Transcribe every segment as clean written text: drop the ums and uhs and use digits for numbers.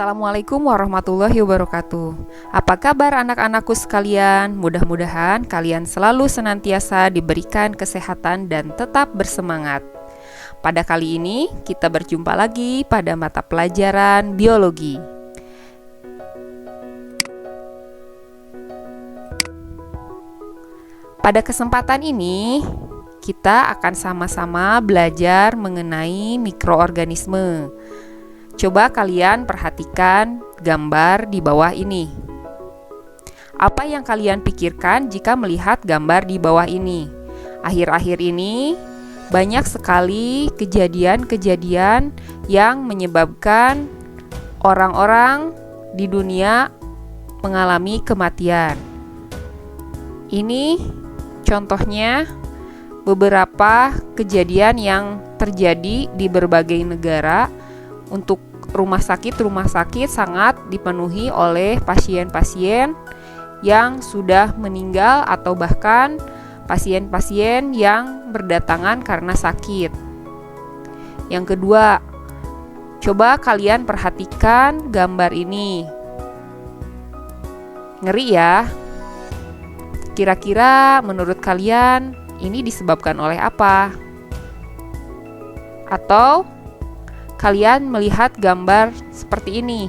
Assalamualaikum warahmatullahi wabarakatuh. Apa kabar anak-anakku sekalian? Mudah-mudahan kalian selalu senantiasa diberikan kesehatan dan tetap bersemangat. Pada kali ini kita berjumpa lagi pada mata pelajaran biologi. Pada kesempatan ini kita akan sama-sama belajar mengenai mikroorganisme. Coba kalian perhatikan gambar di bawah ini. Apa yang kalian pikirkan jika melihat gambar di bawah ini? Akhir-akhir ini banyak sekali kejadian-kejadian yang menyebabkan orang-orang di dunia mengalami kematian. Ini contohnya beberapa kejadian yang terjadi di berbagai negara. Untuk rumah sakit sangat dipenuhi oleh pasien-pasien yang sudah meninggal atau bahkan pasien-pasien yang berdatangan karena sakit. Yang kedua, coba kalian perhatikan gambar ini. Ngeri ya? Kira-kira menurut kalian ini disebabkan oleh apa? Atau kalian melihat gambar seperti ini.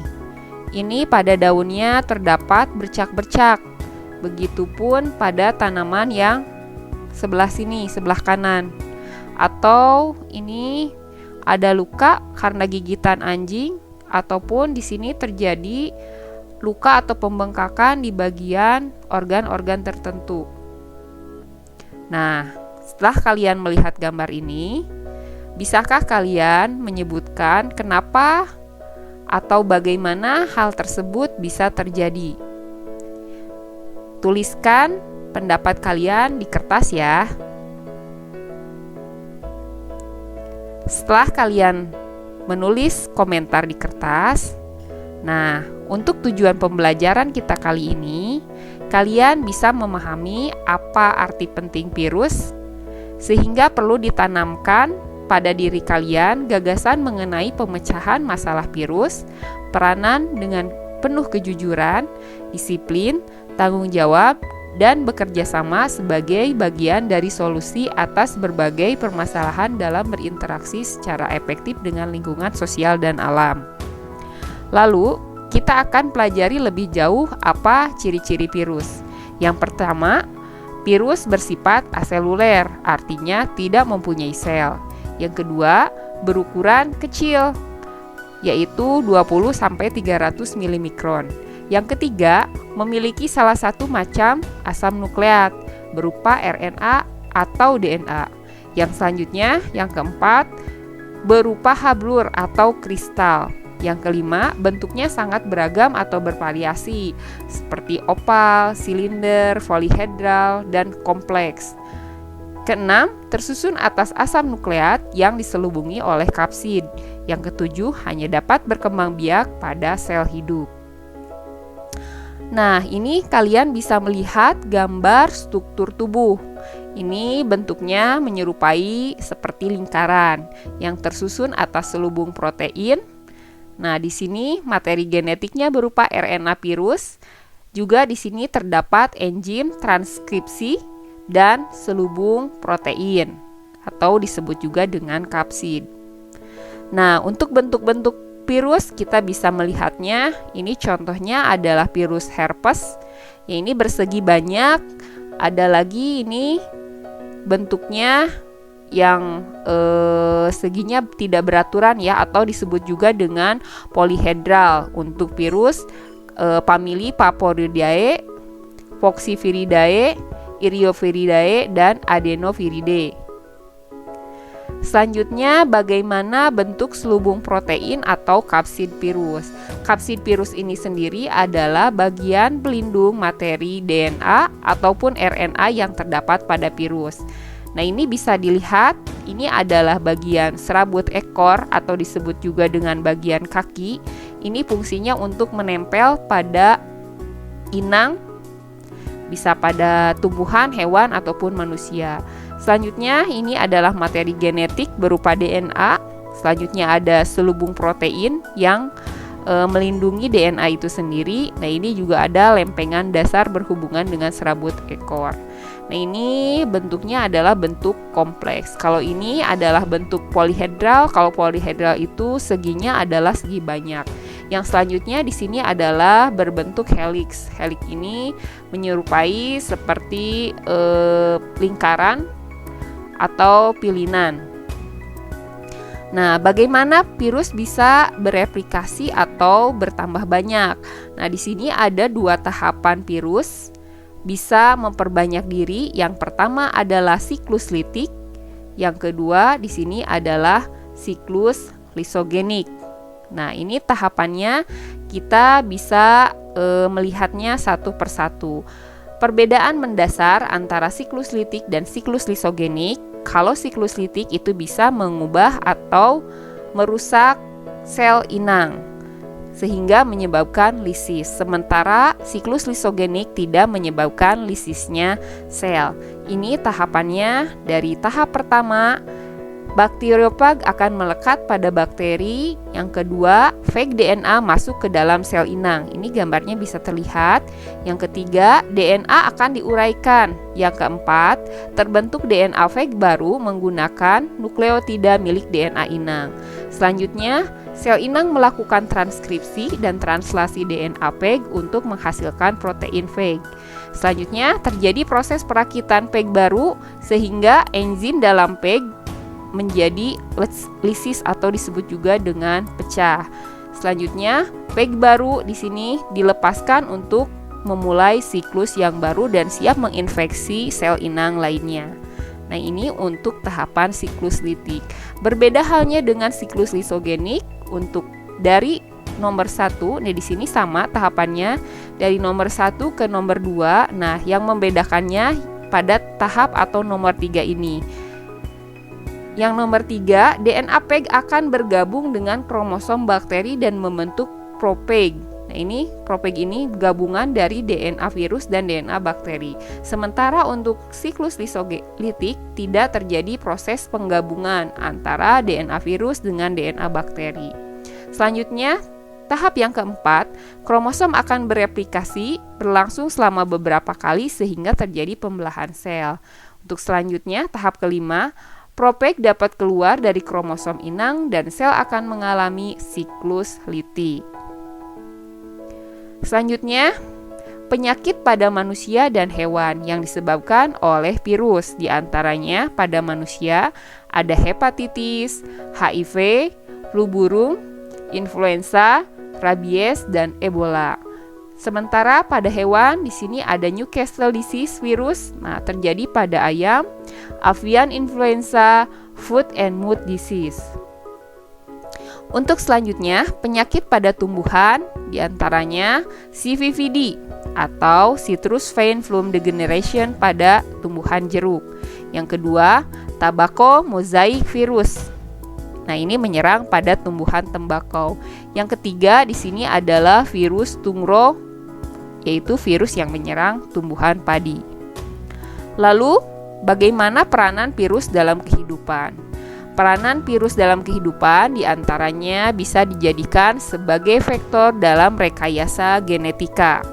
Ini pada daunnya terdapat bercak-bercak. Begitupun pada tanaman yang sebelah sini, sebelah kanan. Atau ini ada luka karena gigitan anjing, ataupun di sini terjadi luka atau pembengkakan di bagian organ-organ tertentu. Nah, setelah kalian melihat gambar ini, bisakah kalian menyebutkan kenapa atau bagaimana hal tersebut bisa terjadi? Tuliskan pendapat kalian di kertas ya. Setelah kalian menulis komentar di kertas, nah, untuk tujuan pembelajaran kita kali ini, kalian bisa memahami apa arti penting virus, sehingga perlu ditanamkan pada diri kalian gagasan mengenai pemecahan masalah virus, peranan dengan penuh kejujuran, disiplin, tanggung jawab, dan bekerja sama sebagai bagian dari solusi atas berbagai permasalahan dalam berinteraksi secara efektif dengan lingkungan sosial dan alam. Lalu, kita akan pelajari lebih jauh apa ciri-ciri virus. Yang pertama, virus bersifat aseluler, artinya tidak mempunyai sel. Yang kedua, berukuran kecil, yaitu 20-300 mg. Yang ketiga, memiliki salah satu macam asam nukleat berupa RNA atau DNA. Yang selanjutnya, yang keempat, berupa hablur atau kristal. Yang kelima, bentuknya sangat beragam atau bervariasi, seperti opal, silinder, polihedral, dan kompleks. Keenam, tersusun atas asam nukleat yang diselubungi oleh kapsid. Yang ketujuh, hanya dapat berkembang biak pada sel hidup. Nah, ini kalian bisa melihat gambar struktur tubuh. Ini bentuknya menyerupai seperti lingkaran yang tersusun atas selubung protein. Nah, di sini materi genetiknya berupa RNA virus. Juga di sini terdapat enzim transkripsi dan selubung protein atau disebut juga dengan kapsid. Nah, untuk bentuk-bentuk virus kita bisa melihatnya. Ini contohnya adalah virus herpes. Yang ini bersegi banyak. Ada lagi ini bentuknya yang seginya tidak beraturan ya, atau disebut juga dengan polihedral. Untuk virus famili Paporidae, Poxviridae, Erioviridae, dan Adenoviridae. Selanjutnya, bagaimana bentuk selubung protein atau kapsid virus? Kapsid virus ini sendiri adalah bagian pelindung materi DNA ataupun RNA yang terdapat pada virus. Nah, ini bisa dilihat, ini adalah bagian serabut ekor atau disebut juga dengan bagian kaki. Ini fungsinya untuk menempel pada inang, bisa pada tumbuhan, hewan, ataupun manusia. Selanjutnya, ini adalah materi genetik berupa DNA. Selanjutnya ada selubung protein yang melindungi DNA itu sendiri. Nah, ini juga ada lempengan dasar berhubungan dengan serabut ekor. Nah, ini bentuknya adalah bentuk kompleks. Kalau ini adalah bentuk polihedral. Kalau polihedral itu seginya adalah segi banyak. Yang selanjutnya di sini adalah berbentuk helix. Helix ini menyerupai seperti lingkaran atau pilinan. Nah, bagaimana virus bisa bereplikasi atau bertambah banyak? Nah, di sini ada 2 tahapan virus bisa memperbanyak diri. Yang pertama adalah siklus litik, yang kedua di sini adalah siklus lisogenik. Nah, ini tahapannya kita bisa melihatnya satu persatu. Perbedaan mendasar antara siklus litik dan siklus lisogenik. Kalau siklus litik itu bisa mengubah atau merusak sel inang sehingga menyebabkan lisis. Sementara siklus lisogenik tidak menyebabkan lisisnya sel. Ini tahapannya. Dari tahap pertama, bakteriofag akan melekat pada bakteri. Yang kedua, fag DNA masuk ke dalam sel inang. Ini gambarnya bisa terlihat. Yang ketiga, DNA akan diuraikan. Yang keempat, terbentuk DNA fag baru menggunakan nukleotida milik DNA inang. Selanjutnya, sel inang melakukan transkripsi dan translasi DNA fag untuk menghasilkan protein fag. Selanjutnya, terjadi proses perakitan fag baru sehingga enzim dalam fag menjadi lisis atau disebut juga dengan pecah. Selanjutnya, fag baru di sini dilepaskan untuk memulai siklus yang baru dan siap menginfeksi sel inang lainnya. Nah, ini untuk tahapan siklus litik. Berbeda halnya dengan siklus lisogenik. Untuk dari nomor 1, nah di sini sama tahapannya dari nomor 1 ke nomor 2. Nah, yang membedakannya pada tahap atau nomor 3 ini. Yang nomor 3, DNA PEG akan bergabung dengan kromosom bakteri dan membentuk propag. Nah, ini propag ini gabungan dari DNA virus dan DNA bakteri. Sementara untuk siklus lisogenik tidak terjadi proses penggabungan antara DNA virus dengan DNA bakteri. Selanjutnya, tahap yang keempat, kromosom akan bereplikasi berlangsung selama beberapa kali sehingga terjadi pembelahan sel. Untuk selanjutnya, tahap kelima, propag dapat keluar dari kromosom inang dan sel akan mengalami siklus litik. Selanjutnya, penyakit pada manusia dan hewan yang disebabkan oleh virus. Di antaranya pada manusia ada hepatitis, HIV, flu burung, influenza, rabies, dan Ebola. Sementara pada hewan di sini ada Newcastle disease virus. Nah, terjadi pada ayam, avian influenza, foot and mouth disease. Untuk selanjutnya, penyakit pada tumbuhan diantaranya CVVD atau Citrus Vine Flume Degeneration pada tumbuhan jeruk. Yang kedua, Tobacco Mosaic virus. Nah, ini menyerang pada tumbuhan tembakau. Yang ketiga di sini adalah virus tungro, yaitu virus yang menyerang tumbuhan padi. Lalu, bagaimana peranan virus dalam kehidupan? Peranan virus dalam kehidupan diantaranya bisa dijadikan sebagai vektor dalam rekayasa genetika.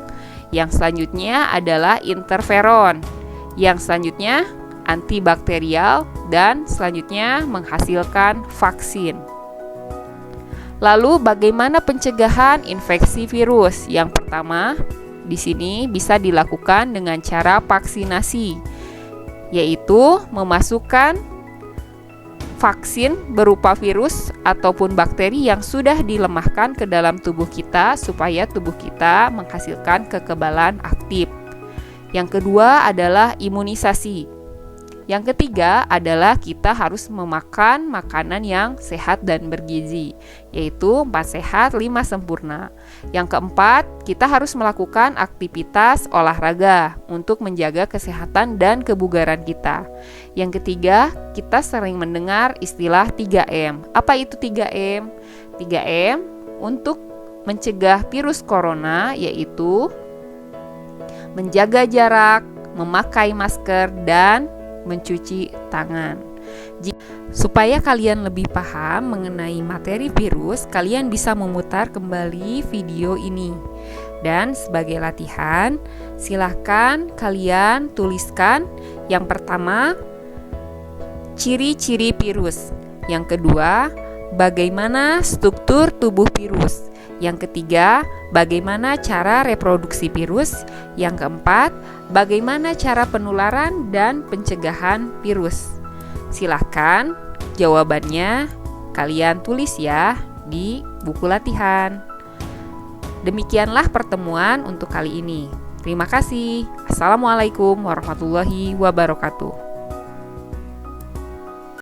Yang selanjutnya adalah interferon. Yang selanjutnya antibakterial, dan selanjutnya menghasilkan vaksin. Lalu bagaimana pencegahan infeksi virus? Yang pertama, di sini bisa dilakukan dengan cara vaksinasi, yaitu memasukkan vaksin berupa virus ataupun bakteri yang sudah dilemahkan ke dalam tubuh kita supaya tubuh kita menghasilkan kekebalan aktif. Yang kedua adalah imunisasi. Yang ketiga adalah kita harus memakan makanan yang sehat dan bergizi, yaitu 4 sehat, 5 sempurna. Yang keempat, kita harus melakukan aktivitas olahraga untuk menjaga kesehatan dan kebugaran kita. Yang ketiga, kita sering mendengar istilah 3M. Apa itu 3M? 3M untuk mencegah virus corona yaitu menjaga jarak, memakai masker, dan mencuci tangan. Supaya kalian lebih paham mengenai materi virus, kalian bisa memutar kembali video ini. Dan sebagai latihan, silahkan kalian tuliskan yang pertama, ciri-ciri virus. Yang kedua, bagaimana struktur tubuh virus. Yang ketiga, bagaimana cara reproduksi virus. Yang keempat, bagaimana cara penularan dan pencegahan virus. Silahkan jawabannya kalian tulis ya di buku latihan. Demikianlah pertemuan untuk kali ini. Terima kasih. Assalamualaikum warahmatullahi wabarakatuh.